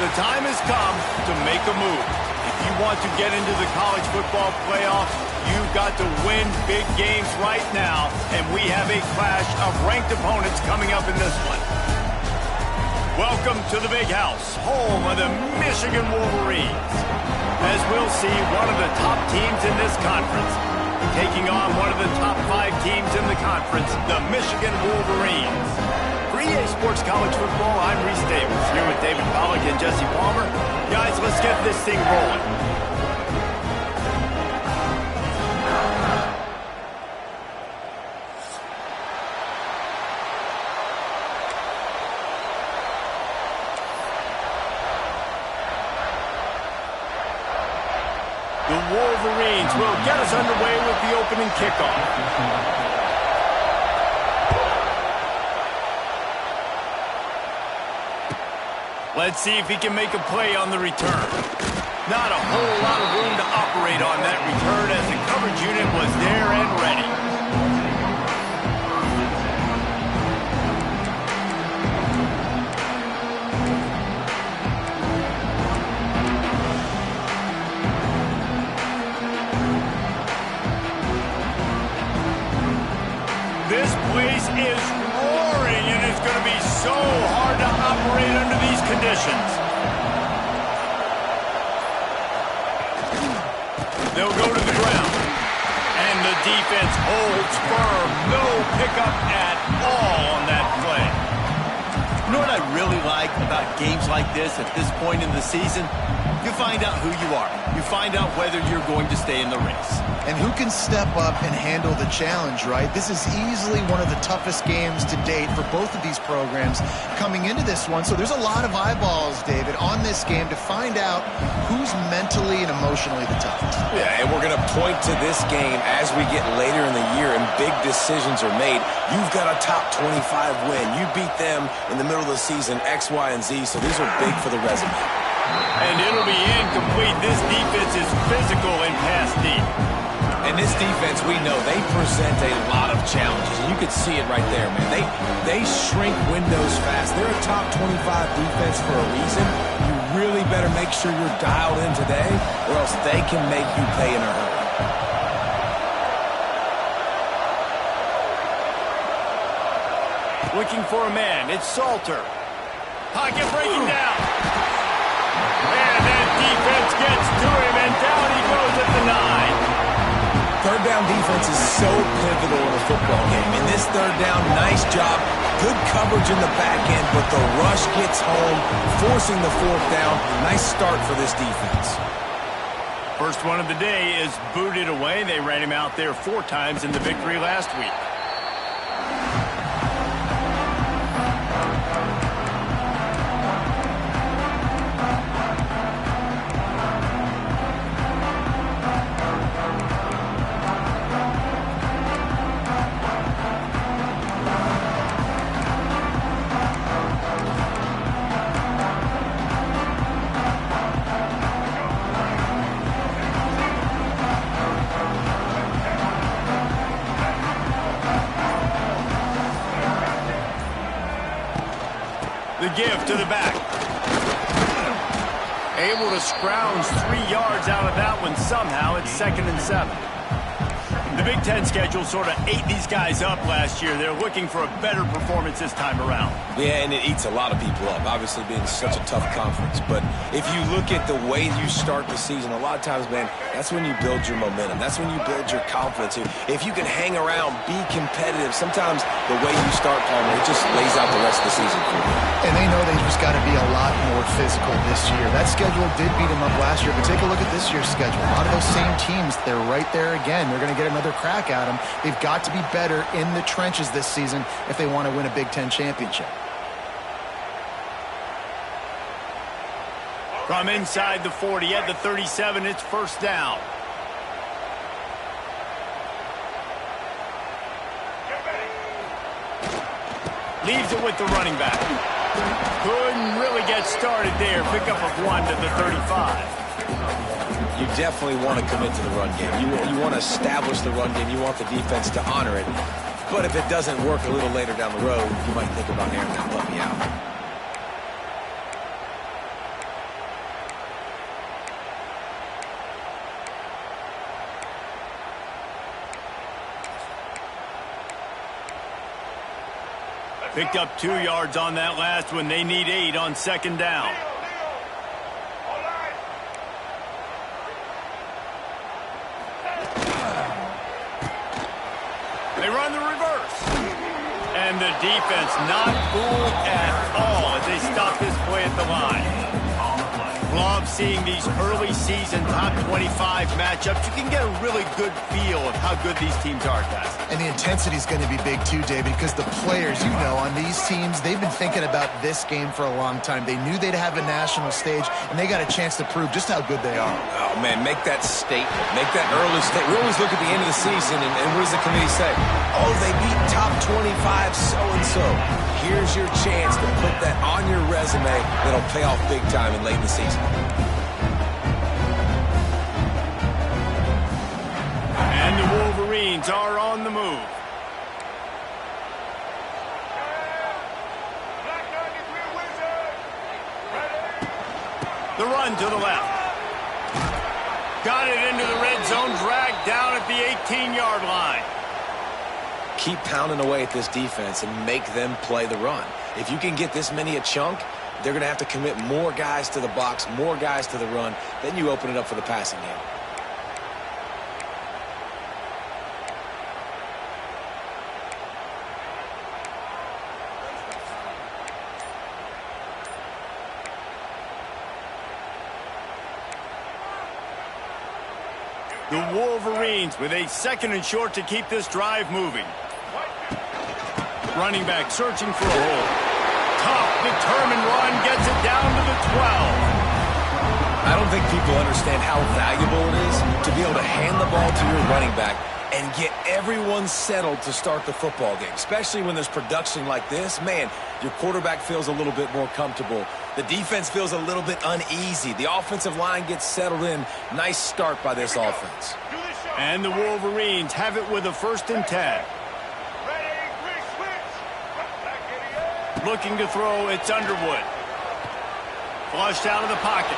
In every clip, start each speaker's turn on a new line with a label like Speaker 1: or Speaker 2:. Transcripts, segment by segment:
Speaker 1: The time has come to make a move. If you want to get into the college football playoffs, you've got to win big games right now, and we have a clash of ranked opponents coming up in this one. Welcome to the Big House, home of the Michigan Wolverines. As we'll see, one of the top teams in this conference taking on one of the top 5 teams in the conference, the Michigan Wolverines. For EA Sports College Football, I'm Reese Davis, here with David Pollack and Jesse Palmer. Guys, let's get this thing rolling. The Wolverines will get us underway with the opening kickoff. Let's see if he can make a play on the return. Not a whole lot of room to operate on that return as the coverage unit was there and ready. This place is roaring, and it's going to be so hard to operate under these conditions. They'll go to the ground, and the defense holds firm. No pickup at all on that play. You know what I really like about games like this at this point in the season? You find out who you are. You find out whether you're going to stay in the race.
Speaker 2: And who can step up and handle the challenge, right? This is easily one of the toughest games to date for both of these programs coming into this one. So there's a lot of eyeballs, David, on this game to find out who's mentally and emotionally the toughest.
Speaker 3: Yeah, and we're going to point to this game as we get later in the year and big decisions are made. You've got a top 25 win. You beat them in the middle of the season, X, Y, and Z, so these are big for the resume.
Speaker 1: And it'll be incomplete. This defense is physical and pass deep.
Speaker 3: And this defense, we know, they present a lot of challenges. And you can see it right there, man. They shrink windows fast. They're a top 25 defense for a reason. You really better make sure you're dialed in today, or else they can make you pay in a hurry.
Speaker 1: Looking for a man. It's Salter. Pocket breaking down. And that defense gets to him, and down he goes at the 9.
Speaker 3: Third down defense is so pivotal in a football game. In this third down, nice job. Good coverage in the back end, but the rush gets home, forcing the 4th down. Nice start for this defense.
Speaker 1: First one of the day is booted away. They ran him out there 4 times in the victory last week. The give to the back. Able to scrounge 3 yards out of that one somehow. It's 2nd and 7. The Big Ten schedule sort of ate these guys up last year. They're looking for a better performance this time around.
Speaker 3: Yeah, and it eats a lot of people up, obviously being such a tough conference. But if you look at the way you start the season, a lot of times, man, that's when you build your momentum. That's when you build your confidence. If you can hang around, be competitive, sometimes the way you start, Palmer, it just lays out the rest of the season for you.
Speaker 2: And they know they just got to be a lot more physical this year. That schedule did beat them up last year, but take a look at this year's schedule. A lot of those same teams, they're right there again. They're going to get another crack at them. They've got to be better in the trenches this season if they want to win a Big Ten championship.
Speaker 1: From inside the 40 at the 37, it's 1st down. Leaves it with the running back. Couldn't really get started there. Pickup of 1 to the 35.
Speaker 3: You definitely want to commit to the run game. You want to establish the run game. You want the defense to honor it. But if it doesn't work a little later down the road, you might think about airing that puppy out.
Speaker 1: Picked up 2 yards on that last one. They need 8 on second down. They run the reverse. And the defense not fooled at all as they stop this play at the line. Love seeing these early season top 25 matchups. You can get a really good feel of how good these teams are, guys.
Speaker 2: And the intensity is going to be big too, David, because the players, you know, on these teams, they've been thinking about this game for a long time. They knew they'd have a national stage, and they got a chance to prove just how good they are.
Speaker 3: Oh, man, make that statement. Make that early statement. We always look at the end of the season, and what does the committee say? Oh, they beat top 25 so-and-so. Here's your chance to put that on your resume that'll pay off big time in late in the season.
Speaker 1: And the Wolverines are on the move. The run to the left. Got it into the red zone, dragged down at the 18-yard line.
Speaker 3: Keep pounding away at this defense and make them play the run. If you can get this many a chunk, they're going to have to commit more guys to the box, more guys to the run. Then you open it up for the passing game.
Speaker 1: The Wolverines with a 2nd and short to keep this drive moving. Running back searching for a hole. Tough, determined run, gets it down to the 12.
Speaker 3: I don't think people understand how valuable it is to be able to hand the ball to your running back and get everyone settled to start the football game, especially when there's production like this. Man, your quarterback feels a little bit more comfortable. The defense feels a little bit uneasy. The offensive line gets settled in. Nice start by this offense.
Speaker 1: And the Wolverines have it with a 1st and 10. Looking to throw, it's Underwood. Flushed out of the pocket.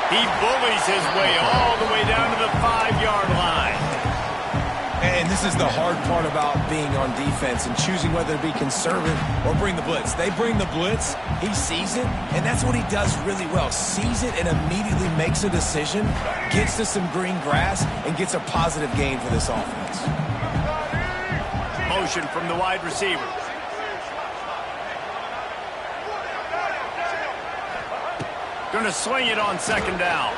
Speaker 1: He bullies his way all the way down to the 5-yard line.
Speaker 3: And this is the hard part about being on defense and choosing whether to be conservative or bring the blitz. They bring the blitz, he sees it, and that's what he does really well. Sees it and immediately makes a decision, gets to some green grass, and gets a positive gain for this offense.
Speaker 1: Motion from the wide receiver. Going to swing it on 2nd down.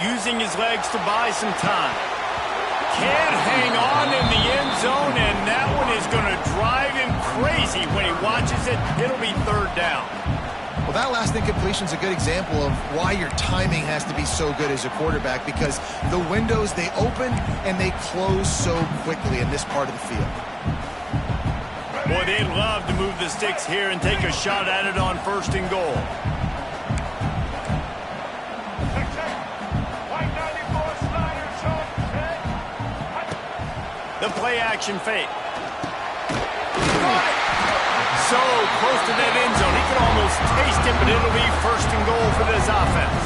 Speaker 1: Using his legs to buy some time. Can't hang on in the end zone, and that one is going to drive him crazy when he watches it. It'll be 3rd down.
Speaker 2: Well, that last incompletion is a good example of why your timing has to be so good as a quarterback, because the windows, they open and they close so quickly in this part of the field.
Speaker 1: Boy, they'd love to move the sticks here and take a shot at it on 1st and goal. The play action fake. So close to that end zone. He could almost taste it, but it'll be 1st and goal for this offense.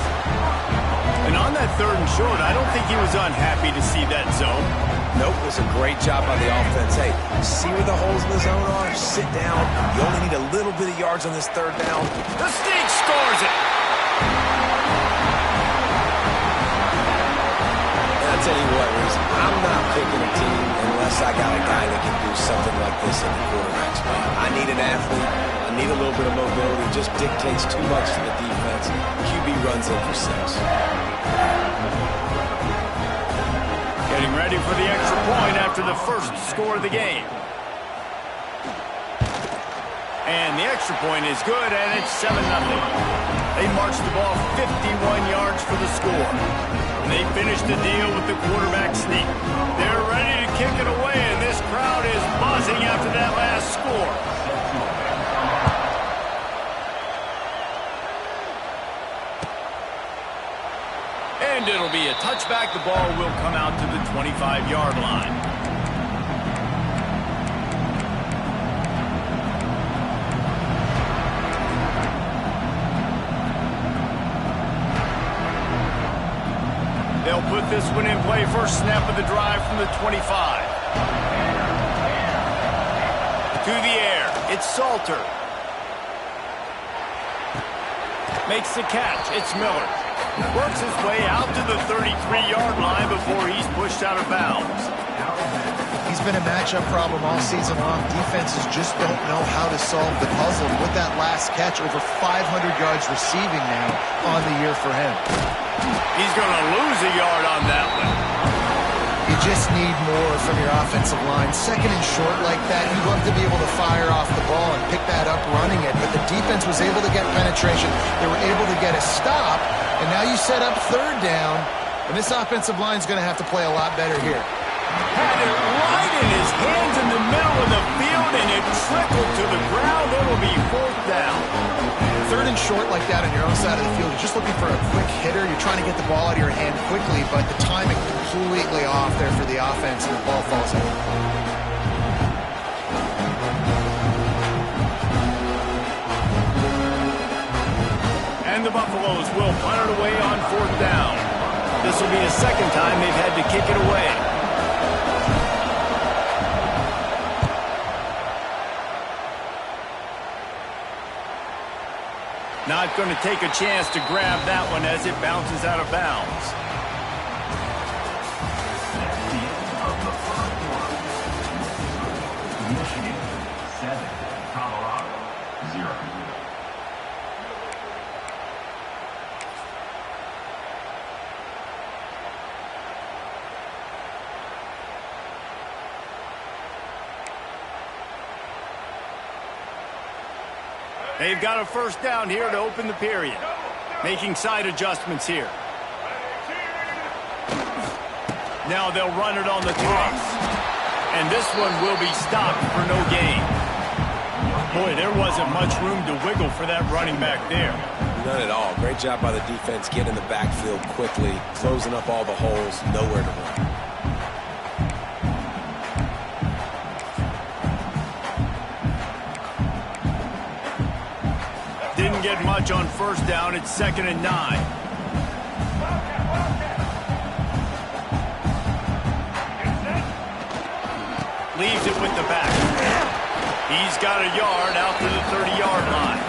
Speaker 1: And on that 3rd and short, I don't think he was unhappy to see that zone.
Speaker 3: Nope, it was a great job by the offense. Hey, see where the holes in the zone are? Sit down. You only need a little bit of yards on this 3rd down.
Speaker 1: The Sneak scores it.
Speaker 3: I'll tell you what, Reese, I'm not picking a team unless I got a guy that can do something like this in the quarterback's play. I need an athlete. I need a little bit of mobility. It just dictates too much to the defense. QB runs in for 6.
Speaker 1: Getting ready for the extra point after the 1st score of the game. And the extra point is good, and it's 7-0. They marched the ball 51 yards for the score. They finished the deal with the quarterback sneak. They're ready to kick it away, and this crowd is buzzing after that last score. And it'll be a touchback. The ball will come out to the 25-yard line. They'll put this one in play. First snap of the drive from the 25. To the air. It's Salter. Makes the catch. It's Miller. Works his way out to the 33-yard line before he's pushed out of bounds.
Speaker 2: He's been a matchup problem all season long. Defenses just don't know how to solve the puzzle. With that last catch, over 500 yards receiving now on the year for him.
Speaker 1: He's going to lose a yard on that one.
Speaker 2: You just need more from your offensive line. Second and short like that, you'd love to be able to fire off the ball and pick that up running it. But the defense was able to get penetration. They were able to get a stop. And now you set up third down. And this offensive line is going to have to play a lot better here.
Speaker 1: Had it right in his hands in the middle of the field, and it trickled to the ground. It'll be fourth down.
Speaker 2: Third and short like that on your own side of the field, you're just looking for a quick hitter. You're trying to get the ball out of your hand quickly, but the timing completely off there for the offense, and the ball falls in.
Speaker 1: And the Buffaloes will punt it away on fourth down. This will be the second time they've had to kick it away. Not going to take a chance to grab that one as it bounces out of bounds.
Speaker 4: Michigan 7, Colorado 0.
Speaker 1: They've got a first down here to open the period. Making side adjustments here. Now they'll run it on the toss. And this one will be stopped for no gain. Boy, there wasn't much room to wiggle for that running back there.
Speaker 3: None at all. Great job by the defense getting in the backfield quickly, closing up all the holes, nowhere to run.
Speaker 1: Didn't get much on first down. It's 2nd and 9. Leaves it with the back. He's got a yard out to the 30-yard line.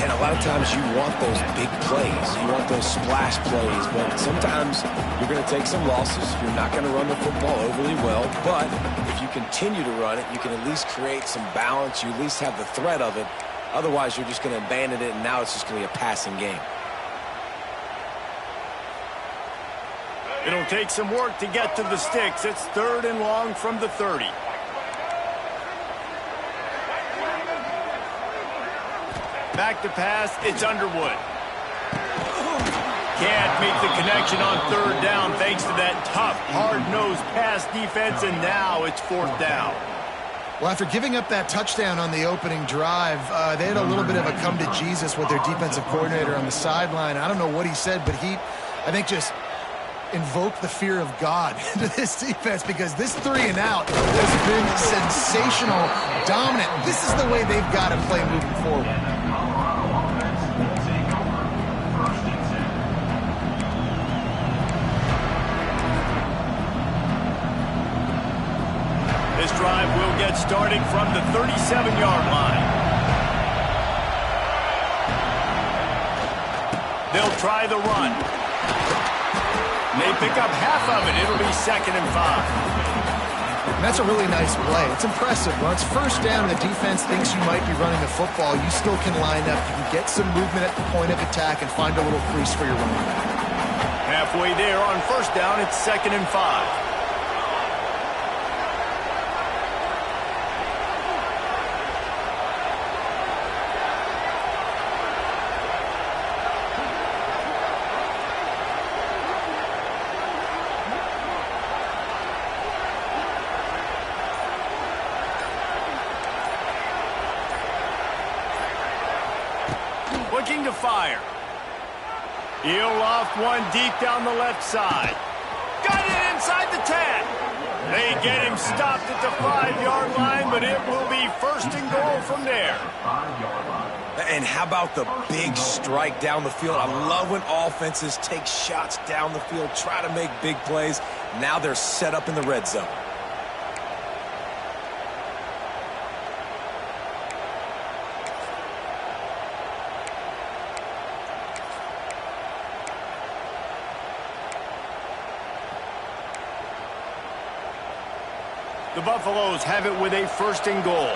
Speaker 3: And a lot of times you want those big plays. You want those splash plays. But sometimes you're going to take some losses. You're not going to run the football overly well. But if you continue to run it, you can at least create some balance. You at least have the threat of it. Otherwise, you're just going to abandon it, and now it's just going to be a passing game.
Speaker 1: It'll take some work to get to the sticks. It's 3rd and long from the 30. Back to pass. It's Underwood. Can't make the connection on 3rd down thanks to that tough, hard-nosed pass defense, and now it's 4th down.
Speaker 2: Well, after giving up that touchdown on the opening drive, they had a little bit of a come to Jesus with their defensive coordinator on the sideline. I don't know what he said, but he, I think, just invoked the fear of God into this defense, because this 3 and out has been sensational, dominant. This is the way they've got to play moving forward.
Speaker 1: This drive will get started from the 37-yard line. They'll try the run. They pick up half of it. It'll be 2nd and 5.
Speaker 2: And that's a really nice play. It's impressive. When it's first down and the defense thinks you might be running the football, you still can line up. You can get some movement at the point of attack and find a little crease for your running back.
Speaker 1: Halfway there on first down, it's 2nd and 5. Looking to fire. He'll loft one deep down the left side. Got it inside the 10. They get him stopped at the 5-yard line, but it will be 1st and goal from there.
Speaker 3: And how about the big strike down the field? I love when offenses take shots down the field, try to make big plays. Now they're set up in the red zone.
Speaker 1: The Buffaloes have it with a 1st and goal.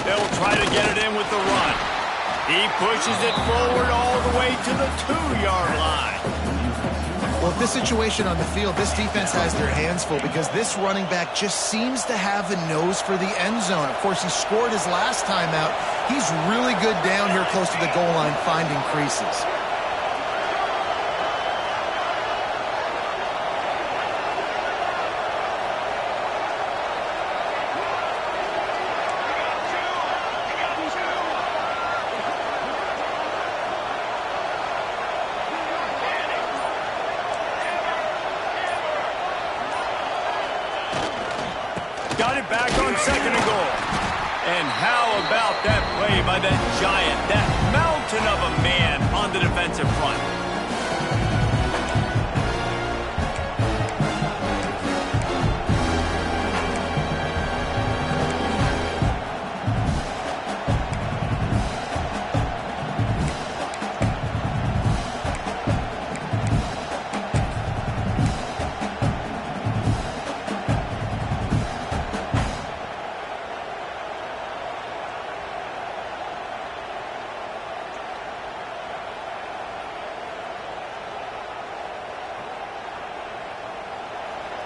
Speaker 1: They'll try to get it in with the run. He pushes it forward all the way to the 2-yard line.
Speaker 2: Well, with this situation on the field, this defense has their hands full because this running back just seems to have a nose for the end zone. Of course, he scored his last time out. He's really good down here close to the goal line finding creases.
Speaker 1: Got it back on 2nd and goal. And how about that play by that giant, that mountain of a man on the defensive front?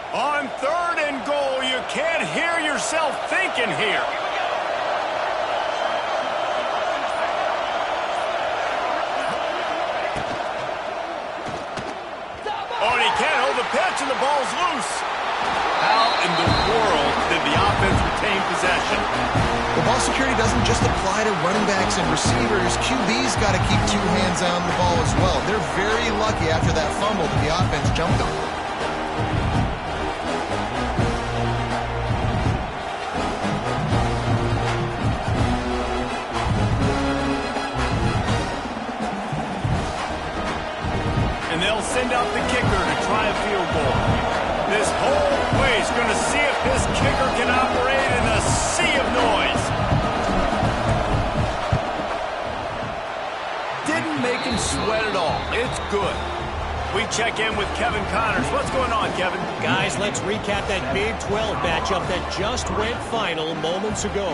Speaker 1: On 3rd and goal, you can't hear yourself thinking here. Oh, and he can't hold the pitch, and the ball's loose. How in the world did the offense retain possession?
Speaker 2: The ball security doesn't just apply to running backs and receivers. QB's got to keep 2 hands on the ball as well. They're very lucky after that fumble that the offense jumped on.
Speaker 1: And they'll send out the kicker to try a field goal. This whole place going to see if this kicker can operate in a sea of noise. Didn't make him sweat at all. It's good. We check in with Kevin Connors. What's going on, Kevin?
Speaker 5: Guys, let's recap that Big 12 matchup that just went final moments ago.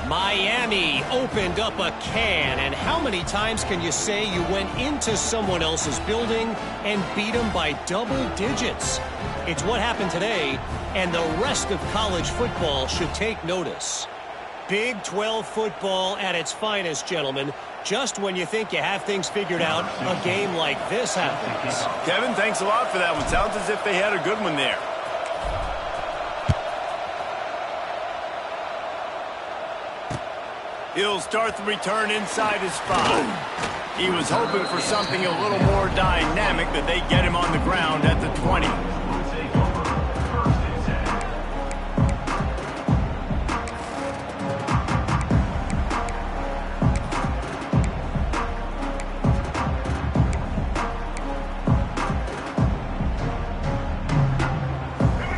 Speaker 5: Miami opened up a can, and how many times can you say you went into someone else's building and beat them by double digits? It's what happened today, and the rest of college football should take notice. Big 12 football at its finest, gentlemen. Just when you think you have things figured out, a game like this happens.
Speaker 1: Kevin, thanks a lot for that one. Sounds as if they had a good one there. He'll start the return inside his 5. He was hoping for something a little more dynamic, that they get him on the ground at the 20.
Speaker 4: Take over 1st and 10.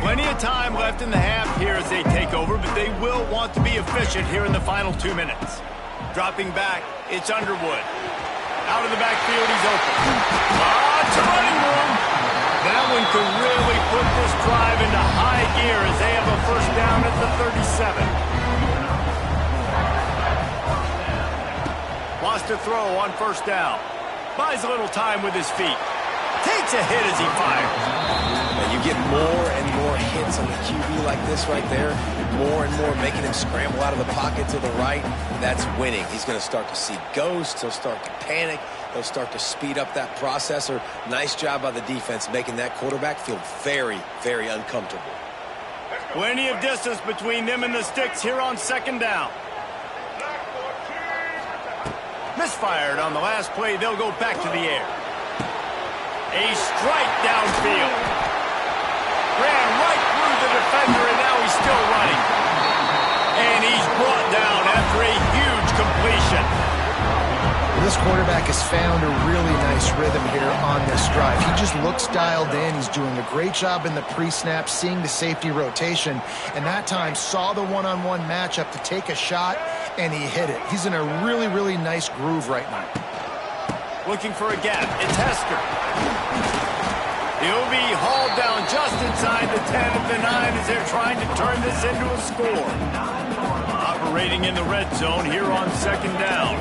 Speaker 1: Plenty of time left in the half here as they take over, but they will want to be efficient here in the final 2 minutes. Dropping back, it's Underwood. Out of the backfield, he's open. It's a running room. That one could really put this drive into high gear as they have a 1st down at the 37. Wants to throw on 1st down. Buys a little time with his feet. Takes a hit as he fires.
Speaker 3: And you get more and more hits on the QB like this right there. More and more making him scramble out of the pocket to the right. That's winning. He's going to start to see ghosts. He'll start to panic. He'll start to speed up that processor. Nice job by the defense making that quarterback feel very, very uncomfortable.
Speaker 1: Plenty of distance between them and the sticks here on 2nd down. Misfired on the last play. They'll go back to the air. A strike downfield. Ran right through the defender, and now he's still running. And he's brought down after a huge completion.
Speaker 2: This quarterback has found a really nice rhythm here on this drive. He just looks dialed in. He's doing a great job in the pre-snap, seeing the safety rotation, and that time saw the one-on-one matchup to take a shot, and he hit it. He's in a really, really nice groove right now.
Speaker 1: Looking for a gap. It's Hester. He'll be hauled down just inside the 10 of the 9 as they're trying to turn this into a score. Operating in the red zone here on second down.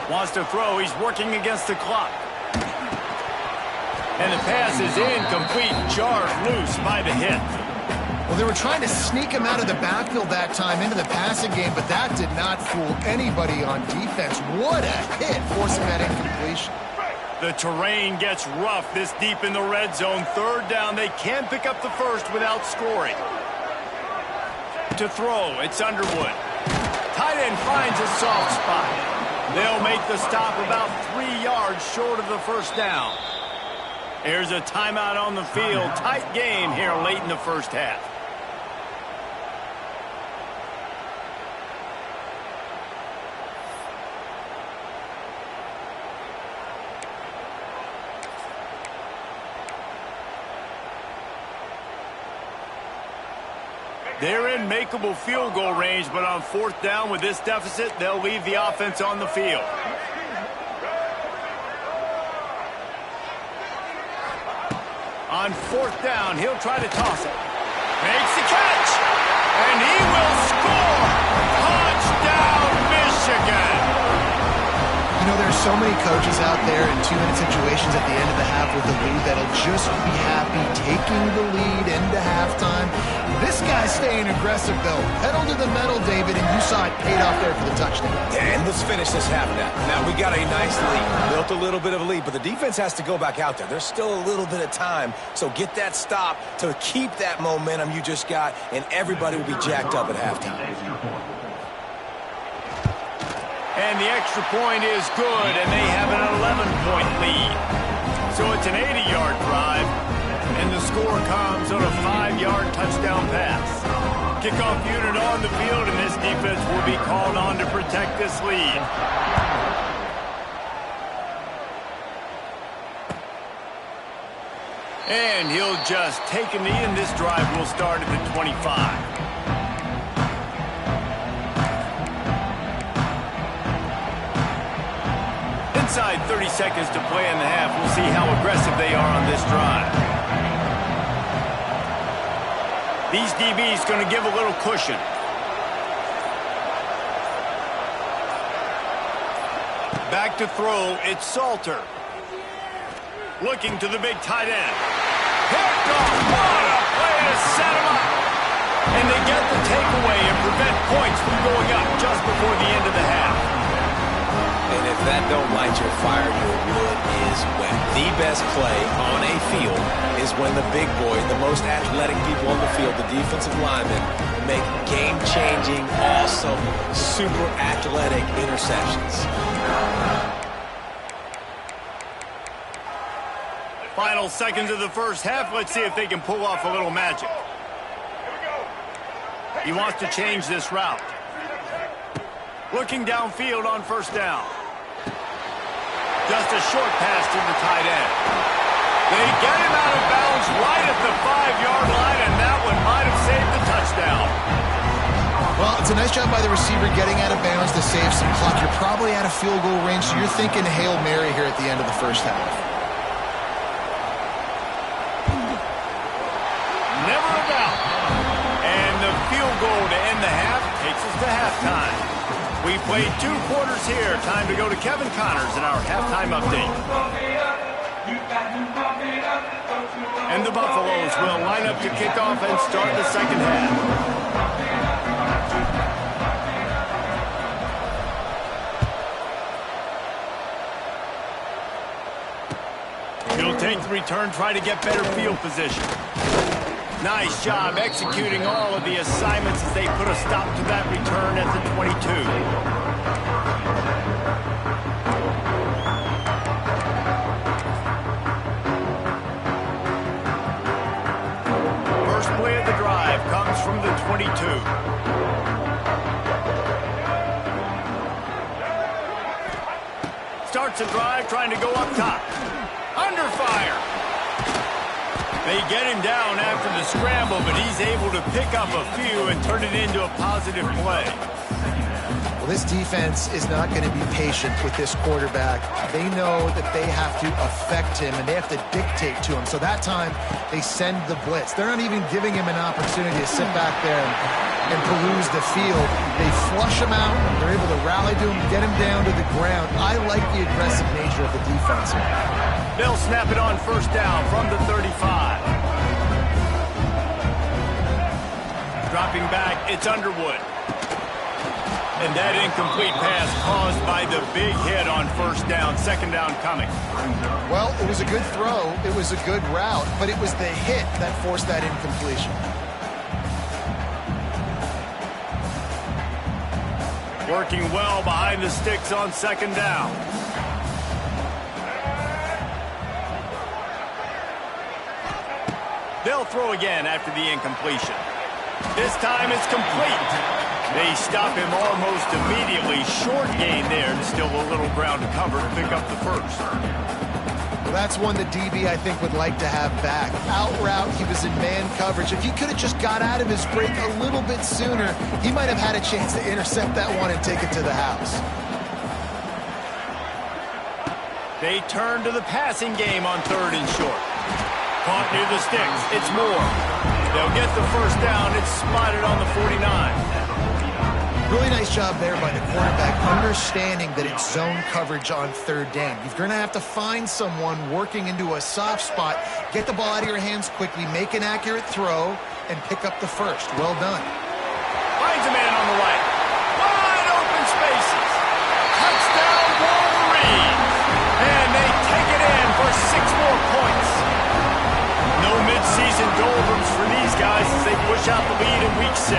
Speaker 1: Wants to throw. He's working against the clock. And the pass is incomplete. Jarred loose by the hit.
Speaker 2: Well, they were trying to sneak him out of the backfield that time into the passing game, but that did not fool anybody on defense. What a hit, forcing that incompletion.
Speaker 1: The terrain gets rough this deep in the red zone. Third down, they can't pick up the first without scoring. To throw, it's Underwood. Tight end finds a soft spot. They'll make the stop about 3 yards short of the first down. There's a timeout on the field. Tight game here late in the first half. They're in makeable field goal range, but on fourth down with this deficit, they'll leave the offense on the field. On fourth down, he'll try to toss it. Makes the catch, and he will score. Touchdown, Michigan.
Speaker 2: You know, there's so many coaches out there in 2-minute situations at the end of the half with the lead that'll just be happy taking the lead into halftime. This guy's staying aggressive, though. Pedal to the metal, David, and you saw it paid off there for the touchdown.
Speaker 3: Yeah, and let's finish this half now. Now, we got a nice lead, built a little bit of a lead, but the defense has to go back out there. There's still a little bit of time, so get that stop to keep that momentum you just got, and everybody will be jacked up at halftime.
Speaker 1: And the extra point is good, and they have an 11-point lead. So it's an 80-yard drive, and the score comes on a 5-yard touchdown pass. Kickoff unit on the field, and this defense will be called on to protect this lead. And he'll just take a knee, and this drive will start at the 25. Inside 30 seconds to play in the half. We'll see how aggressive they are on this drive. These DBs going to give a little cushion. Back to throw, it's Salter. Looking to the big tight end. Picked off. What a play to set him up. And they get the takeaway and prevent points from going up just before the end of the half.
Speaker 3: And if that don't light your fire, your wood is wet. The best play on a field is when the big boys, the most athletic people on the field, the defensive linemen, make game-changing, awesome, super athletic interceptions.
Speaker 1: Final seconds of the first half. Let's see if they can pull off a little magic. He wants to change this route. Looking downfield on first down. Just a short pass to the tight end. They get him out of bounds right at the 5-yard line, and that one might have saved the touchdown.
Speaker 2: Well, it's a nice job by the receiver getting out of bounds to save some clock. You're probably out of field goal range, so you're thinking Hail Mary here at the end of the first half.
Speaker 1: Never a doubt. And the field goal to end the half takes us to halftime. We played 2 quarters here. Time to go to Kevin Connors in our halftime update. And the Buffaloes will line up to kick off and start the second half. He'll take the return, try to get better field position. Nice job executing all of the assignments as they put a stop to that return at the 22. First play of the drive comes from the 22. Starts the drive trying to go up top. Under fire. They get him down after the scramble, but he's able to pick up a few and turn it into a positive play.
Speaker 3: Well,
Speaker 2: This defense is not going to be patient with this quarterback. They know that they have to affect him and they have to dictate to him. So that time, they send the blitz. They're not even giving him an opportunity to sit back there and peruse the field. They flush him out. They're able to rally to him, get him down to the ground. I like the aggressive nature of the defense here.
Speaker 1: They'll snap it on first down from the 35. Dropping back, it's Underwood. And that incomplete pass caused by the big hit on first down. Second down coming.
Speaker 2: Well, it was a good throw. It was a good route, but it was the hit that forced that incompletion.
Speaker 1: Working well behind the sticks on second down. They'll throw again after the incompletion. This time it's complete. They stop him almost immediately. Short gain there, and still a little ground to cover to pick up the first.
Speaker 2: Well, that's one the DB, I think, would like to have back. Out route, he was in man coverage. If he could have just got out of his break a little bit sooner, he might have had a chance to intercept that one and take it to the house.
Speaker 1: They turn to the passing game on third and short. Caught near the sticks. It's Moore. They'll get the first down. It's spotted on the 49.
Speaker 2: Really nice job there by the quarterback, understanding that it's zone coverage on third down. You're going to have to find someone working into a soft spot, get the ball out of your hands quickly, make an accurate throw, and pick up the first. Well done.
Speaker 1: Finds a man on the right. Wide open spaces. Touchdown Wolverines. And they take it in for 6 more points. No midseason doldrums for these guys as they push out the lead in week 6.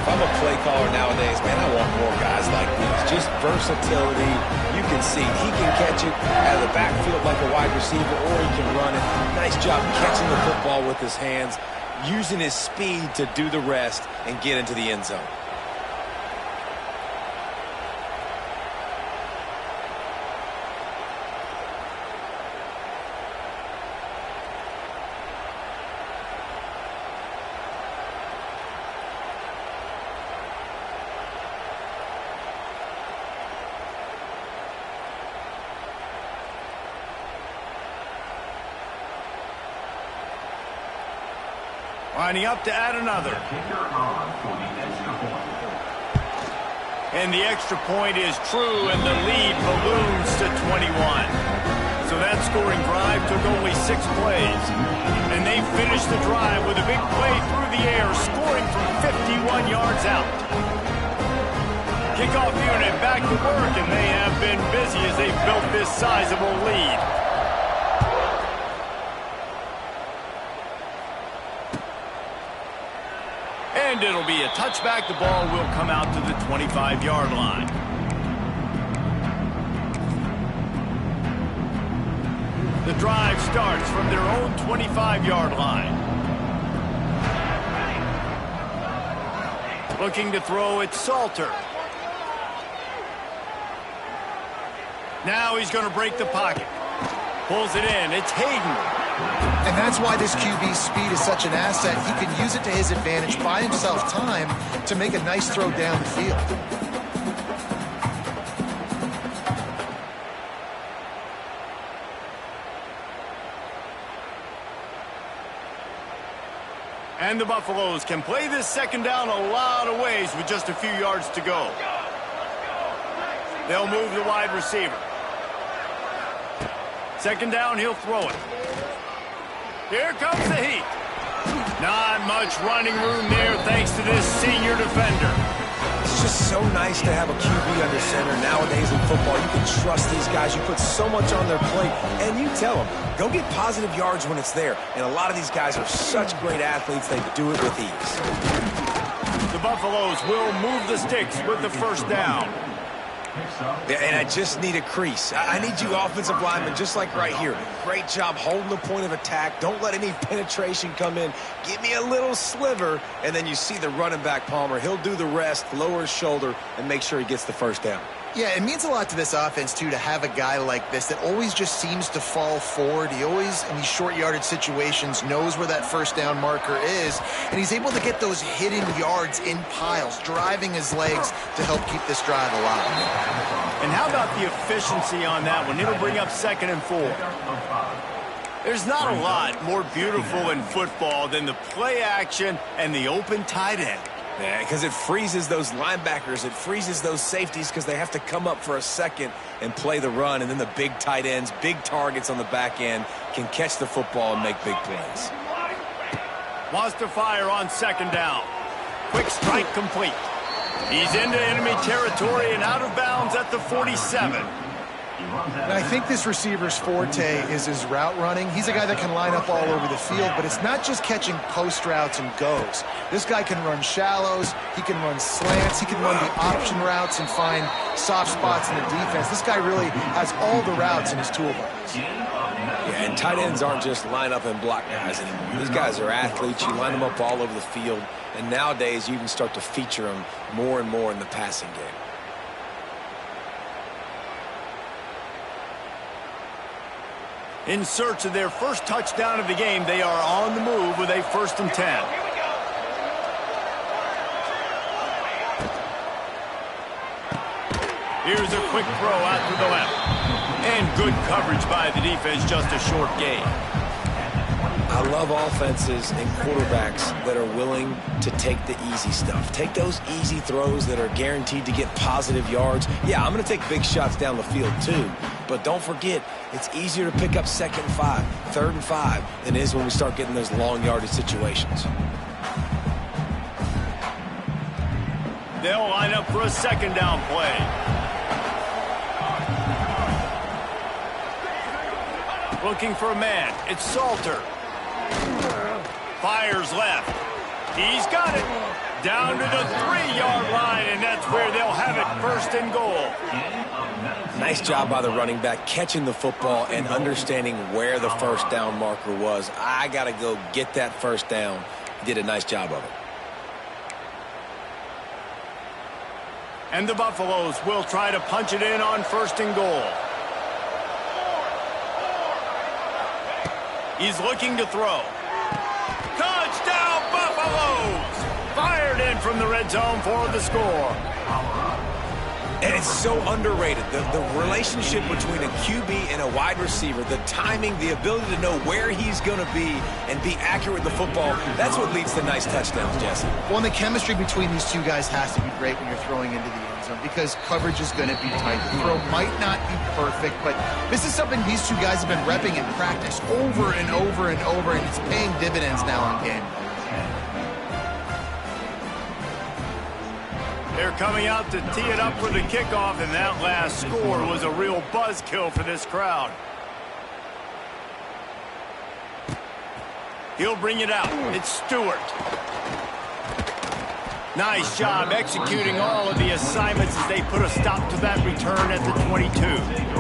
Speaker 3: If I'm a play caller nowadays, man, I want more guys like these. Just versatility. You can see he can catch it out of the backfield like a wide receiver, or he can run it. Nice job catching the football with his hands, using his speed to do the rest and get into the end zone.
Speaker 1: Lining up to add another. And the extra point is true, and the lead balloons to 21. So that scoring drive took only 6 plays. And they finished the drive with a big play through the air, scoring from 51 yards out. Kickoff unit back to work, and they have been busy as they built this sizable lead. And it'll be a touchback. The ball will come out to the 25-yard line. The drive starts from their own 25-yard line. Looking to throw, it's Salter. Now he's going to break the pocket. Pulls it in. It's Hayden.
Speaker 2: And that's why this QB's speed is such an asset. He can use it to his advantage, buy himself time to make a nice throw down the field.
Speaker 1: And the Buffaloes can play this second down a lot of ways with just a few yards to go. They'll move the wide receiver. Second down, he'll throw it. Here comes the heat. Not much running room there thanks to this senior defender.
Speaker 3: It's just so nice to have a QB under center. Nowadays in football, you can trust these guys. You put so much on their plate, and you tell them, go get positive yards when it's there. And a lot of these guys are such great athletes, they do it with ease.
Speaker 1: The Buffaloes will move the sticks with the first down.
Speaker 3: Yeah, and I just need a crease. I need you offensive linemen, just like right here. Great job holding the point of attack. Don't let any penetration come in. Give me a little sliver, and then you see the running back, Palmer. He'll do the rest, lower his shoulder, and make sure he gets the first down.
Speaker 2: Yeah, it means a lot to this offense, too, to have a guy like this that always just seems to fall forward. He always, in these short yardage situations, knows where that first down marker is, and he's able to get those hidden yards in piles, driving his legs to help keep this drive alive.
Speaker 1: And how about the efficiency on that one? It'll bring up 2nd and 4. There's not a lot more beautiful in football than the play action and the open tight end.
Speaker 3: Yeah, because it freezes those linebackers. It freezes those safeties because they have to come up for a second and play the run. And then the big tight ends, big targets on the back end can catch the football and make big plays.
Speaker 1: Wants to fire on 2nd down. Quick strike complete. He's into enemy territory and out of bounds at the 47.
Speaker 2: And I think this receiver's forte is his route running. He's a guy that can line up all over the field, but it's not just catching post routes and goes. This guy can run shallows, he can run slants, he can run the option routes and find soft spots in the defense. This guy really has all the routes in his toolbox.
Speaker 3: Yeah, and tight ends aren't just line up and block guys anymore. These guys are athletes. You line them up all over the field, and nowadays you can start to feature them more and more in the passing game.
Speaker 1: In search of their first touchdown of the game, they are on the move with a 1st and 10. Here's a quick throw out to the left. And good coverage by the defense, just a short gain.
Speaker 3: I love offenses and quarterbacks that are willing to take the easy stuff. Take those easy throws that are guaranteed to get positive yards. Yeah, I'm going to take big shots down the field too. But don't forget, it's easier to pick up 2nd and 5, 3rd and 5 than it is when we start getting those long yardage situations.
Speaker 1: They'll line up for a 2nd down play. Looking for a man. It's Salter. Fires left. He's got it. Down to the 3-yard line, and that's where they'll have it, 1st and goal.
Speaker 3: Nice job by the running back catching the football and understanding where the first down marker was. I got to go get that first down. He did a nice job of it.
Speaker 1: And the Buffaloes will try to punch it in on 1st and goal. He's looking to throw. Touchdown, Buffaloes! Fired in from the red zone for the score.
Speaker 3: And it's so underrated. The relationship between a QB and a wide receiver, the timing, the ability to know where he's going to be and be accurate with the football, that's what leads to nice touchdowns, Jesse.
Speaker 2: Well, and the chemistry between these two guys has to be great when you're throwing into the end zone because coverage is going to be tight. The throw might not be perfect, but this is something these two guys have been repping in practice over and over and over, and it's paying dividends now in game.
Speaker 1: They're coming out to tee it up for the kickoff, and that last score was a real buzzkill for this crowd. He'll bring it out. It's Stewart. Nice job executing all of the assignments as they put a stop to that return at the 22.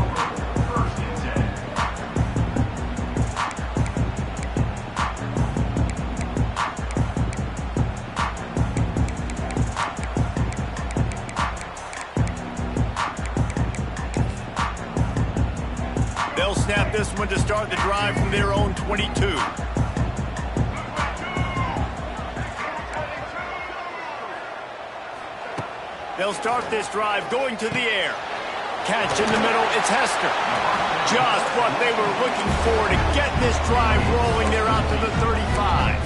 Speaker 1: They'll snap this one to start the drive from their own 22. They'll start this drive going to the air. Catch in the middle, it's Hester. Just what they were looking for to get this drive rolling. They're out to the 35.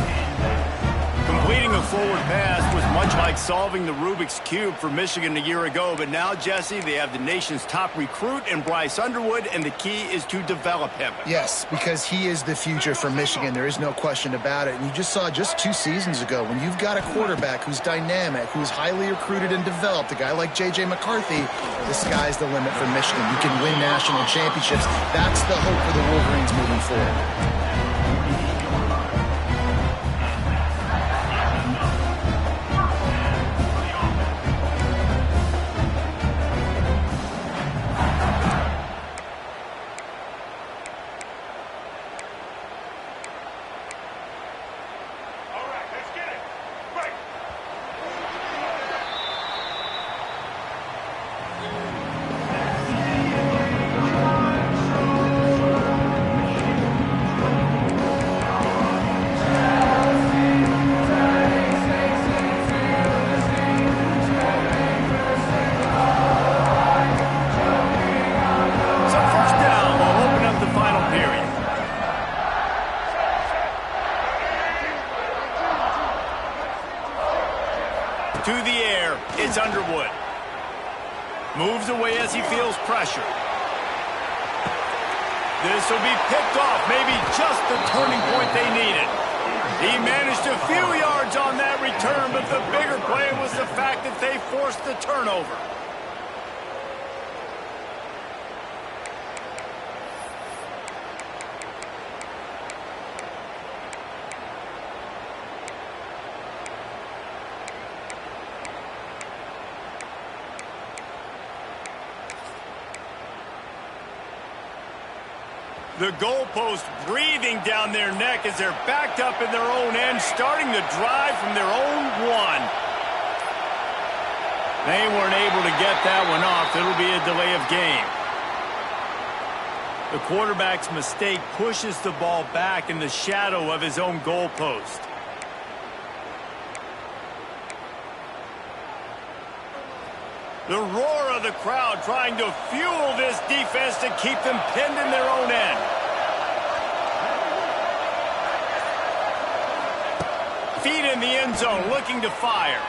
Speaker 1: Completing a forward pass was much like solving the Rubik's Cube for Michigan a year ago, but now, Jesse, they have the nation's top recruit in Bryce Underwood, and the key is to develop him.
Speaker 2: Yes, because he is the future for Michigan. There is no question about it. And you just saw just 2 seasons ago when you've got a quarterback who's dynamic, who's highly recruited and developed, a guy like J.J. McCarthy, the sky's the limit for Michigan. You can win national championships. That's the hope for the Wolverines moving forward.
Speaker 1: Moves away as he feels pressure. This will be picked off, maybe just the turning point they needed. He managed a few yards on that return, but the bigger play was the fact that they forced the turnover. The goalpost breathing down their neck as they're backed up in their own end, starting the drive from their own one. They weren't able to get that one off. It'll be a delay of game. The quarterback's mistake pushes the ball back in the shadow of his own goalpost. The roar of the crowd trying to fuel this defense to keep them pinned in their own end. Feet in the end zone, looking to fire.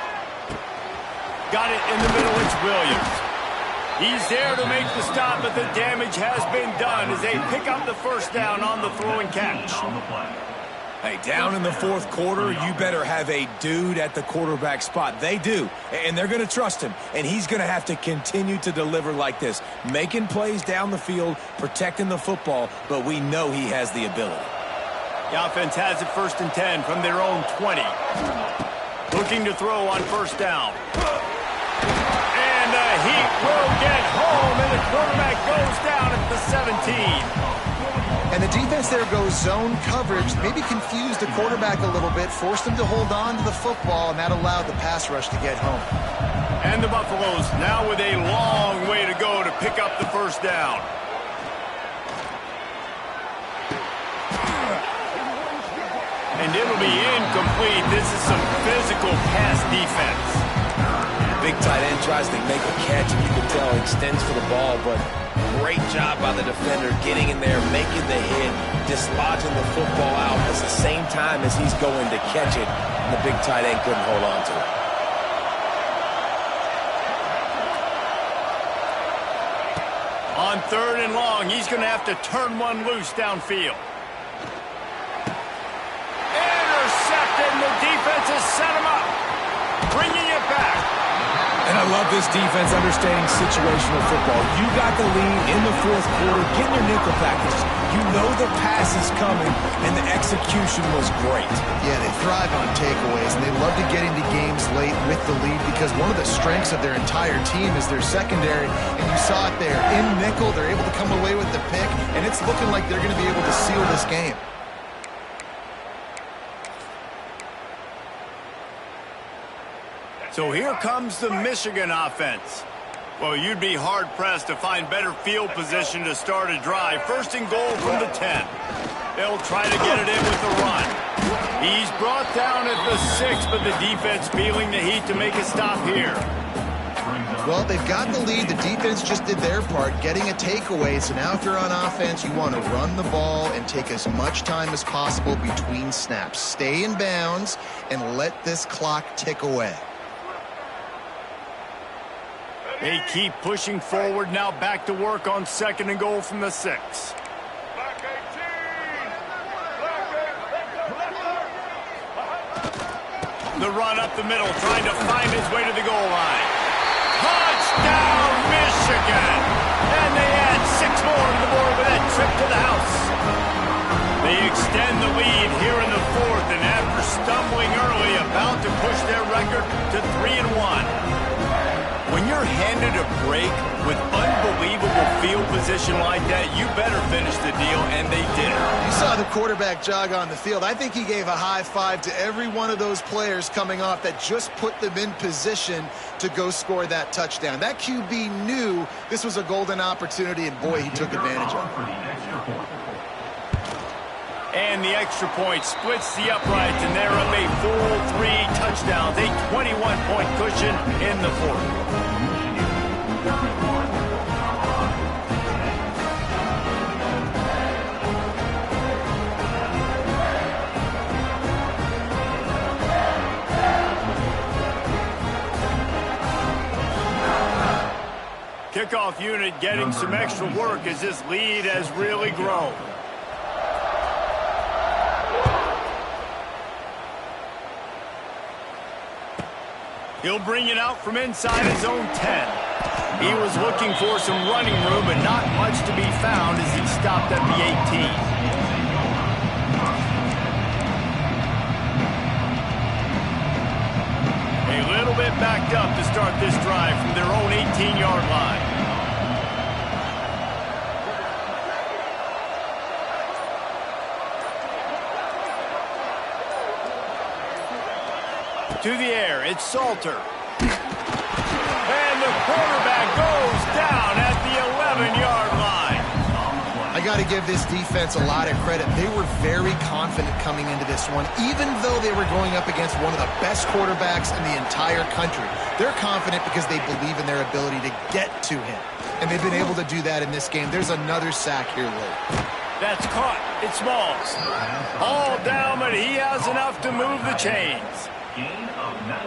Speaker 1: Got it in the middle, it's Williams. He's there to make the stop, but the damage has been done as they pick up the first down on the throw and catch.
Speaker 3: Hey, down in the fourth quarter, you better have a dude at the quarterback spot. They do, and they're going to trust him, and he's going to have to continue to deliver like this, making plays down the field, protecting the football, but we know he has the ability.
Speaker 1: The offense has it 1st and 10 from their own 20. Looking to throw on first down. And the Heat will get home, and the quarterback goes down at the 17.
Speaker 2: And the defense there goes zone coverage, maybe confused the quarterback a little bit, forced him to hold on to the football, and that allowed the pass rush to get home.
Speaker 1: And the Buffaloes now with a long way to go to pick up the first down. And it'll be incomplete. This is some physical pass defense.
Speaker 3: Big tight end tries to make a catch, and you can tell he extends for the ball, but great job by the defender getting in there, making the hit, dislodging the football out at the same time as he's going to catch it, and the big tight end couldn't hold on to it.
Speaker 1: On 3rd and long, he's going to have to turn one loose downfield. Intercepted, and the defense has set him up, bringing it back.
Speaker 3: And I love this defense understanding situational football. You got the lead in the fourth quarter, getting your nickel packages. You know the pass is coming, and the execution was great.
Speaker 2: Yeah, they thrive on takeaways, and they love to get into games late with the lead because one of the strengths of their entire team is their secondary, and you saw it there. In nickel, they're able to come away with the pick, and it's looking like they're going to be able to seal this game.
Speaker 1: So here comes the Michigan offense. Well, you'd be hard-pressed to find better field position to start a drive. 1st and goal from the 10. They'll try to get it in with the run. He's brought down at the 6, but the defense feeling the heat to make a stop here.
Speaker 2: Well, they've got the lead. The defense just did their part, getting a takeaway. So now if you're on offense, you want to run the ball and take as much time as possible between snaps. Stay in bounds and let this clock tick away.
Speaker 1: They keep pushing forward, now back to work on 2nd and goal from the 6. The run up the middle, trying to find his way to the goal line. Touchdown, Michigan! And they add 6 more to the board with that trip to the house. They extend the lead here in the 4th, and after stumbling early, about to push their record to 3-1. When you're handed a break with unbelievable field position like that, you better finish the deal, and they did.
Speaker 2: You saw the quarterback jog on the field. I think he gave a high five to every one of those players coming off that just put them in position to go score that touchdown. That QB knew this was a golden opportunity, and boy, he took advantage of it.
Speaker 1: And the extra point splits the uprights, and they're up a full 3 touchdowns, a 21-point cushion in the 4th. Kickoff unit getting some extra work as this lead has really grown. He'll bring it out from inside his own 10. He was looking for some running room, but not much to be found as he stopped at the 18. A little bit backed up to start this drive from their own 18-yard line. To the air, it's Salter. And the quarterback goes down at the 11-yard line.
Speaker 2: I got to give this defense a lot of credit. They were very confident coming into this one, even though they were going up against one of the best quarterbacks in the entire country. They're confident because they believe in their ability to get to him. And they've been able to do that in this game. There's another sack here late.
Speaker 1: That's caught. It's Smalls. All down, but he has enough to move the chains.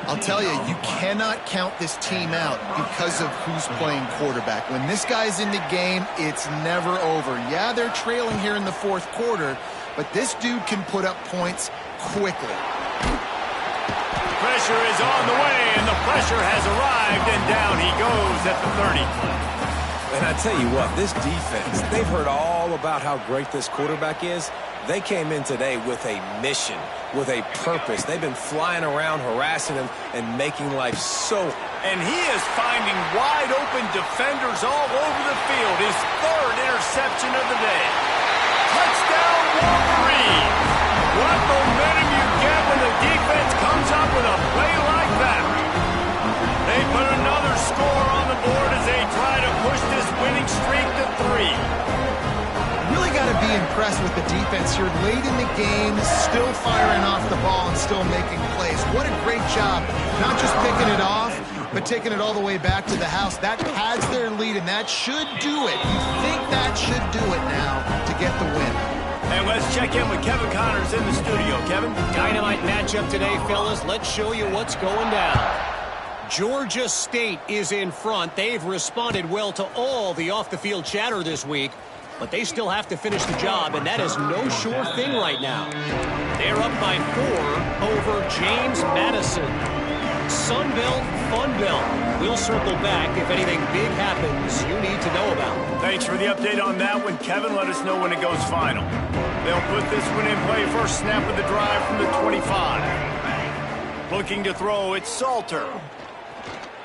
Speaker 2: I'll tell you, you cannot count this team out because of who's playing quarterback. When this guy's in the game, it's never over. Yeah, they're trailing here in the fourth quarter, but this dude can put up points quickly.
Speaker 1: Pressure is on the way, and the pressure has arrived, and down he goes at the 30.
Speaker 3: And I tell you what, this defense, they've heard all about how great this quarterback is. They came in today with a mission, with a purpose. They've been flying around, harassing him, and making life so.
Speaker 1: And he is finding wide-open defenders all over the field. His third interception of the day. Touchdown, Wolverine! What momentum you get when the defense comes up with a play like that. They put another score on the board as they try to push this winning streak to 3.
Speaker 2: Really got to be impressed with the defense here late in the game, still firing off the ball and still making plays. What a great job, not just picking it off, but taking it all the way back to the house. That pads their lead, and that should do it. You think that should do it now to get the win.
Speaker 1: And let's check in with Kevin Connors in the studio. Kevin?
Speaker 5: Dynamite matchup today, fellas. Let's show you what's going down. Georgia State is in front. They've responded well to all the off-the-field chatter this week, but they still have to finish the job, and that is no sure thing right now. They're up by 4 over James Madison. Sunbelt, Funbelt. We'll circle back if anything big happens you need to know about.
Speaker 1: Thanks for the update on that one, Kevin. Let us know when it goes final. They'll put this one in play. First snap of the drive from the 25. Looking to throw, it's Salter.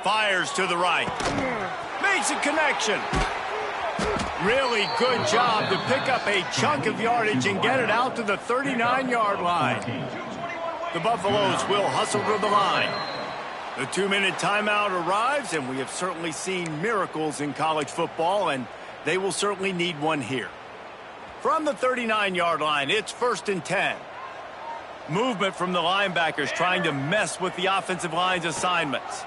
Speaker 1: Fires to the right. Makes a connection. Really good job to pick up a chunk of yardage and get it out to the 39-yard line. The Buffaloes will hustle to the line. The 2-minute timeout arrives, and we have certainly seen miracles in college football, and they will certainly need one here. From the 39-yard line, it's 1st and 10. Movement from the linebackers trying to mess with the offensive line's assignments.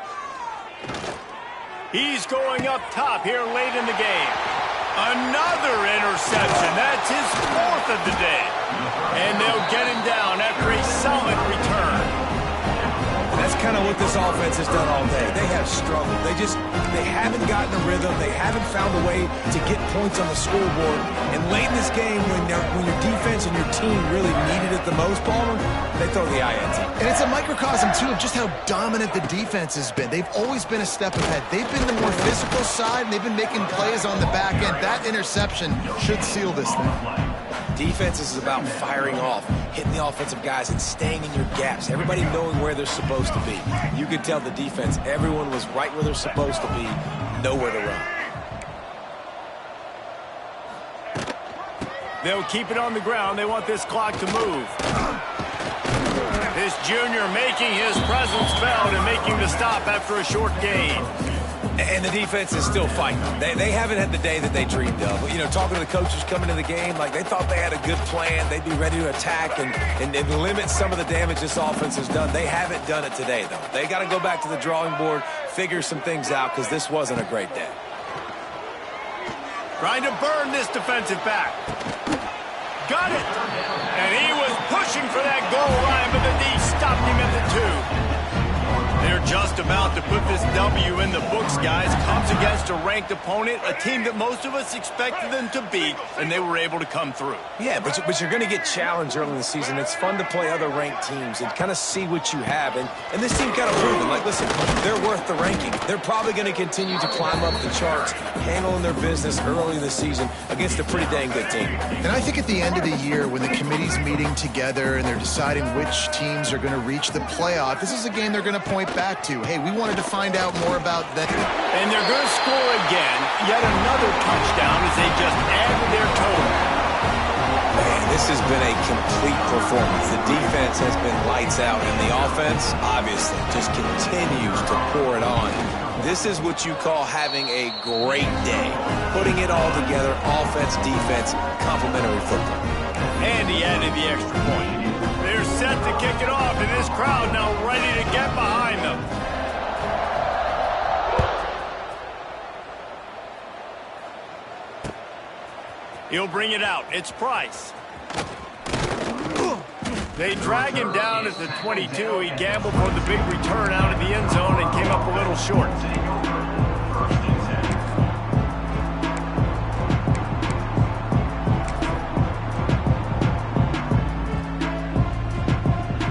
Speaker 1: He's going up top here late in the game. Another interception. That's his 4th of the day. And they'll get him down after a solid return.
Speaker 3: That's kind of what this offense has done all day. They have struggled. They haven't gotten a rhythm. They haven't found a way to get points on the scoreboard. And late in this game, when your defense and your team really needed it the most, Palmer, they throw the INT.
Speaker 2: And it's a microcosm, too, of just how dominant the defense has been. They've always been a step ahead. They've been the more physical side, and they've been making plays on the back end. That interception should seal this thing.
Speaker 3: Defense is about firing off, hitting the offensive guys, and staying in your gaps. Everybody knowing where they're supposed to be. You could tell the defense, everyone was right where they're supposed to be, nowhere to run.
Speaker 1: They'll keep it on the ground. They want this clock to move. This junior making his presence felt and making the stop after a short gain.
Speaker 3: And the defense is still fighting. They haven't had the day that they dreamed of. You know, talking to the coaches coming into the game, like they thought they had a good plan. They'd be ready to attack and limit some of the damage this offense has done. They haven't done it today, though. They got to go back to the drawing board, figure some things out, because this wasn't a great day.
Speaker 1: Trying to burn this defensive back. Got it. And he was pushing for that goal line, but the D stopped him at the 2. They're just about to put this W in the books, guys. Comes against against a ranked opponent, a team that most of us expected them to beat, and they were able to come through.
Speaker 3: Yeah, but you're going to get challenged early in the season. It's fun to play other ranked teams and kind of see what you have. And this team kind of proven, like, listen, they're worth the ranking. They're probably going to continue to climb up the charts, handling their business early in the season against a pretty dang good team.
Speaker 2: And I think at the end of the year, when the committee's meeting together and they're deciding which teams are going to reach the playoff, this is a game they're going to point back to. Hey, we wanted to find out more about them.
Speaker 1: And they're going to score again, yet another touchdown as they just add to their total.
Speaker 3: Man, this has been a complete performance. The defense has been lights out, and the offense, obviously, just continues to pour it on. This is what you call having a great day. Putting it all together, offense, defense, complementary football.
Speaker 1: And he added the extra point. They're set to kick it off, and this crowd now ready to get behind them. He'll bring it out. It's Price. They drag him down at the 22. He gambled for the big return out of the end zone and came up a little short.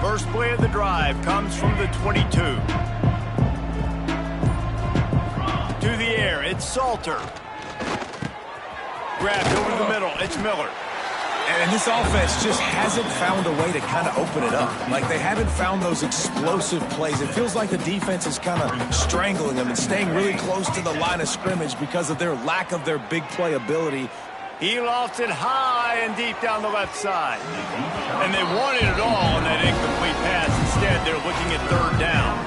Speaker 1: First play of the drive comes from the 22. To the air, it's Salter. Grabbed over the middle, it's Miller.
Speaker 3: And this offense just hasn't found a way to kind of open it up. Like, they haven't found those explosive plays. It feels like the defense is kind of strangling them and staying really close to the line of scrimmage because of their lack of their big play ability.
Speaker 1: He lofts it high and deep down the left side. And they wanted it all on that incomplete pass. Instead, they're looking at third down.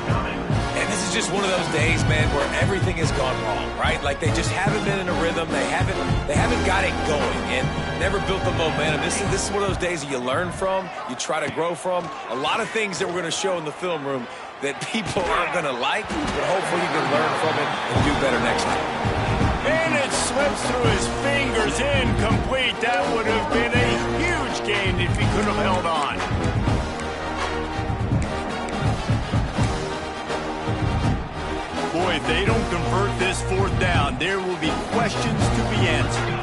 Speaker 3: And this is just one of those days, man, where everything has gone wrong, right? Like, they just haven't been in a rhythm. They haven't got it going and never built the momentum. This is one of those days that you learn from, you try to grow from. A lot of things that we're going to show in the film room that people aren't going to like, but hopefully you can learn from it and do better next time.
Speaker 1: And it slips through his fingers, incomplete. That would have been a huge gain if he could have held on. Boy, if they don't convert this fourth down, there will be questions to be answered.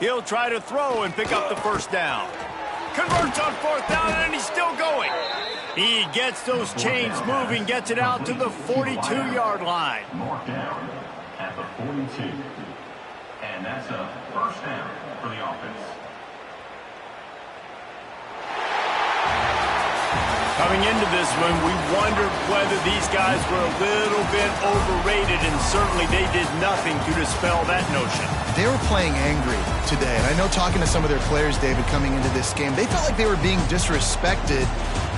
Speaker 1: He'll try to throw and pick up the first down. Converts on fourth down, and he's still going. He gets those chains moving, gets it out to the 42-yard line.
Speaker 4: Marked down at the 42. And that's a first down for the offense.
Speaker 1: Coming into this one, we wondered whether these guys were a little bit overrated, and certainly they did nothing to dispel that notion.
Speaker 2: They were playing angry today, and I know talking to some of their players, David, coming into this game, they felt like they were being disrespected.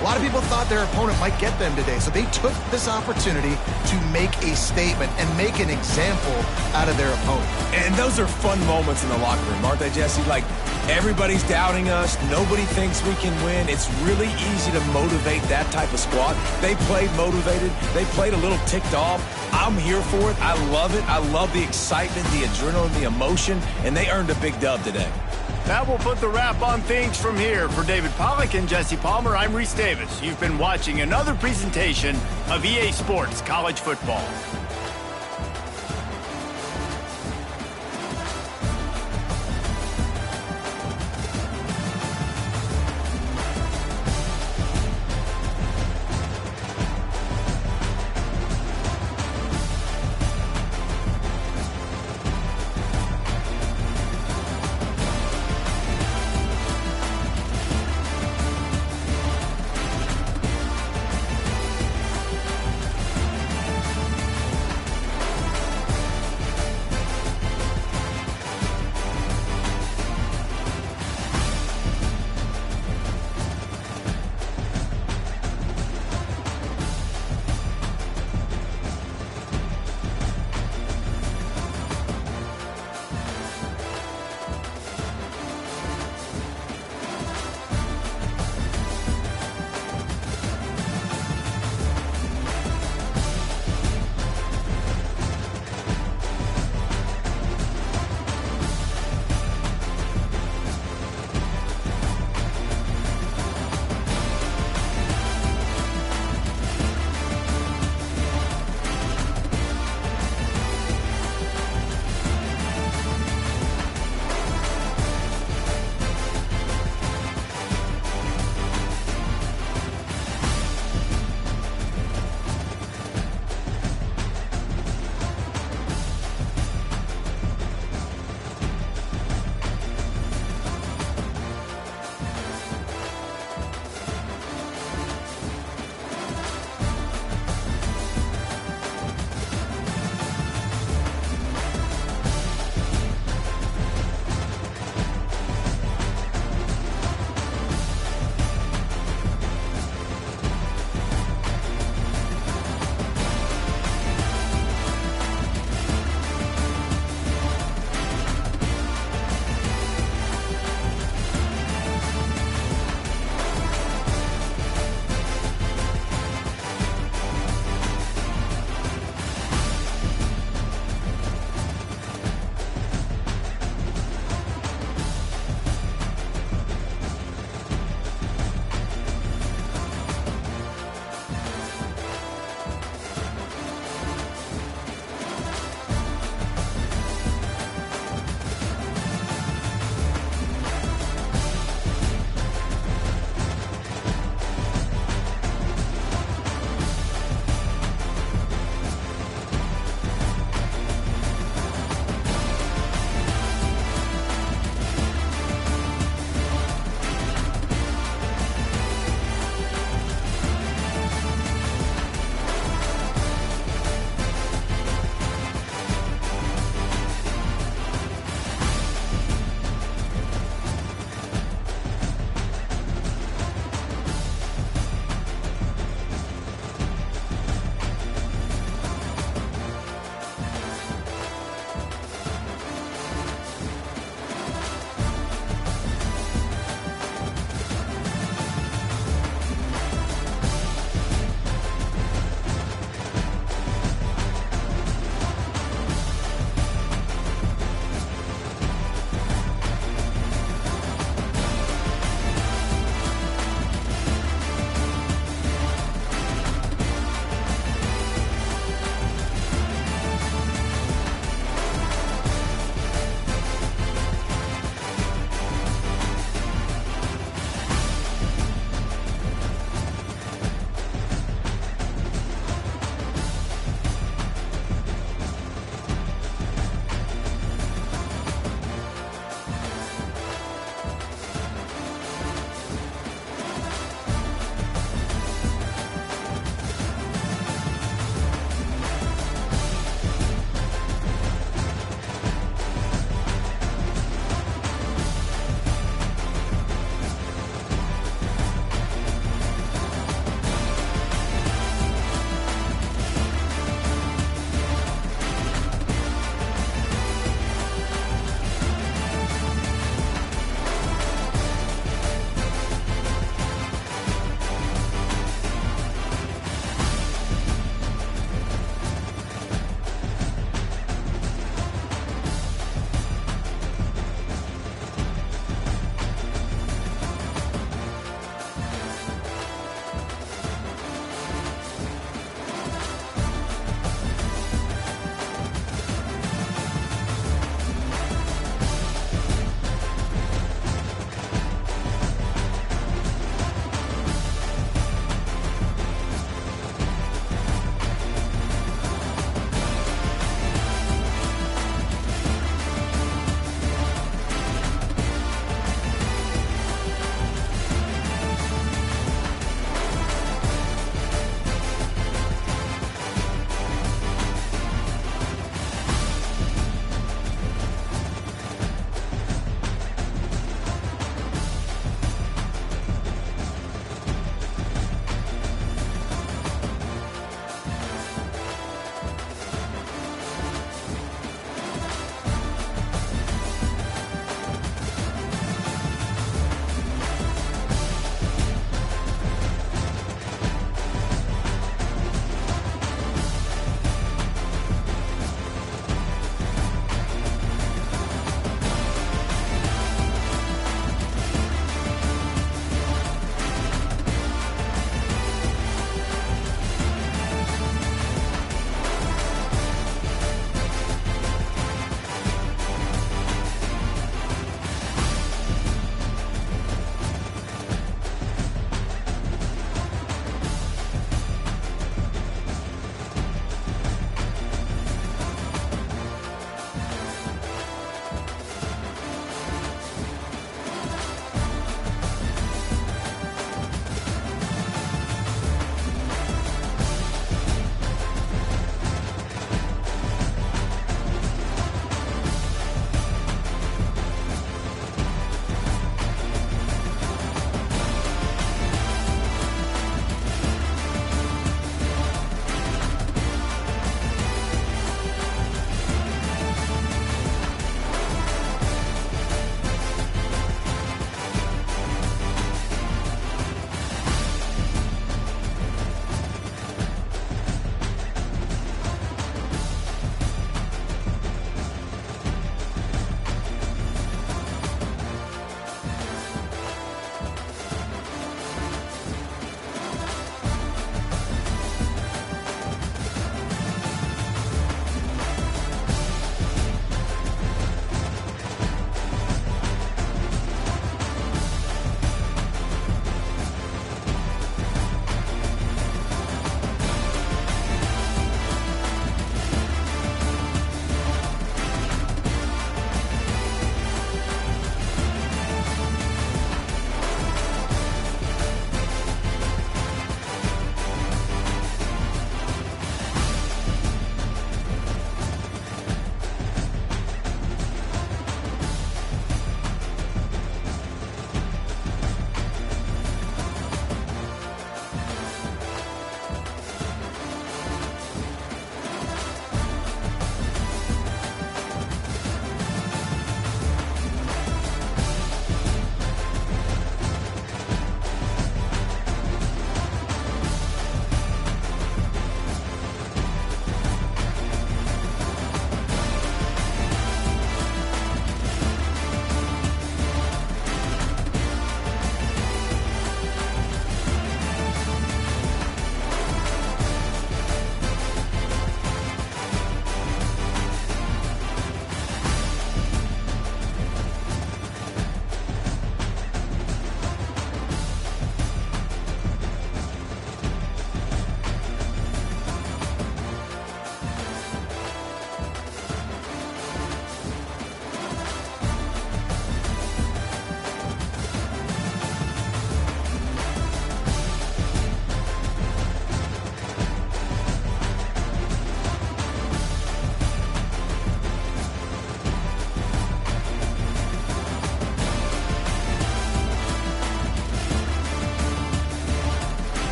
Speaker 2: A lot of people thought their opponent might get them today, so they took this opportunity to make a statement and make an example out of their opponent.
Speaker 3: And those are fun moments in the locker room, aren't they, Jesse? Like, everybody's doubting us. Nobody thinks we can win. It's really easy to motivate that type of squad. They played motivated. They played a little ticked off. I'm here for it. I love it. I love the excitement, the adrenaline, the emotion, and they earned a big dub today.
Speaker 1: That will put the wrap on things from here. For David Pollack and Jesse Palmer, I'm Reese Davis. You've been watching another presentation of EA Sports College Football.